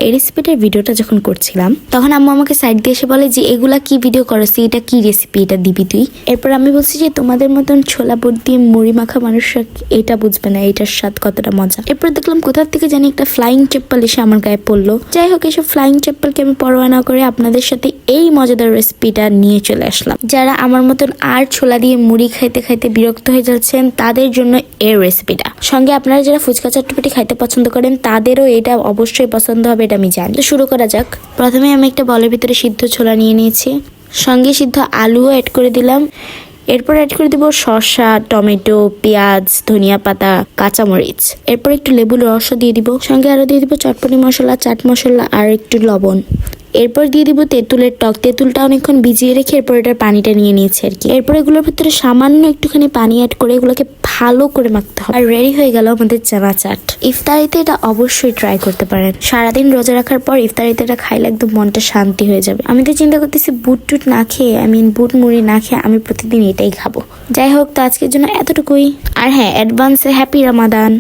এই রেসিপিটার ভিডিওটা যখন করছিলাম তখন আম্মু আমাকে সাইড দিয়ে এসে বলে যে এগুলা কি ভিডিও করছি, এটা কি রেসিপি, এটা দিবি তুই। এরপর আমি বলছি যে তোমাদের মতন ছোলা বুট দিয়ে মুড়ি মাখা মানুষরা এটা বুঝবে না এটার স্বাদ কতটা মজা। এরপর দেখলাম কোথা থেকে জানি একটা ফ্লাইং চেপ্পল এসে আমার গায়ে পড়লো। যাই হোক, এসব ফ্লাইং চেপ্পলকে আমি পরোয়া না করে আপনাদের সাথে এই মজাদার রেসিপিটা নিয়ে চলে আসলাম। যারা আমার মতন আর ছোলা দিয়ে মুড়ি খাইতে খাইতে বিরক্ত হয়ে যাচ্ছেন তাদের জন্য এই রেসিপিটা। সঙ্গে আপনারা যারা ফুচকা চটপটি খাইতে পছন্দ করেন তাদেরও এটা অবশ্যই পছন্দ হবে, এটা আমি জানি। তো শুরু করা যাক। প্রথমে আমি একটা বলের ভিতরে সিদ্ধ ছোলা নিয়ে নিয়েছি, সঙ্গে সিদ্ধ আলুও অ্যাড করে দিলাম। এরপর অ্যাড করে দিব শসা, টমেটো, পেঁয়াজ, ধনিয়া পাতা, কাঁচামরিচ। এরপর একটু লেবুর রসও দিয়ে দিব, সঙ্গে আরো দিয়ে দিব চটপটি মশলা, চাট মশলা আর একটু লবণ। এরপর দিয়ে দিব তেঁতুলের টক। তেঁতুলটা অনেকক্ষণ ভিজিয়ে রেখে এরপর এটার পানিটা নিয়ে নিয়েছি আর কি। এরপর এগুলোর ভিতরে সামান্য একটুখানি পানি অ্যাড করে এগুলোকে ভালো করে মাখতে হবে। আর রেডি হয়ে গেল আমাদের চানা চাট। ইফতারিতে এটা অবশ্যই ট্রাই করতে পারেন। সারাদিন রোজা রাখার পর ইফতারিতে এটা খাইলে একদম মনটা শান্তি হয়ে যাবে। আমি তো চিন্তা করতেছি বুট টুট না খেয়ে, বুট মুড়ি না খেয়ে আমি প্রতিদিন এটাই খাবো। যাই হোক, তো আজকের জন্য এতটুকুই। আর হ্যাঁ, অ্যাডভান্সে হ্যাপি রমাদান।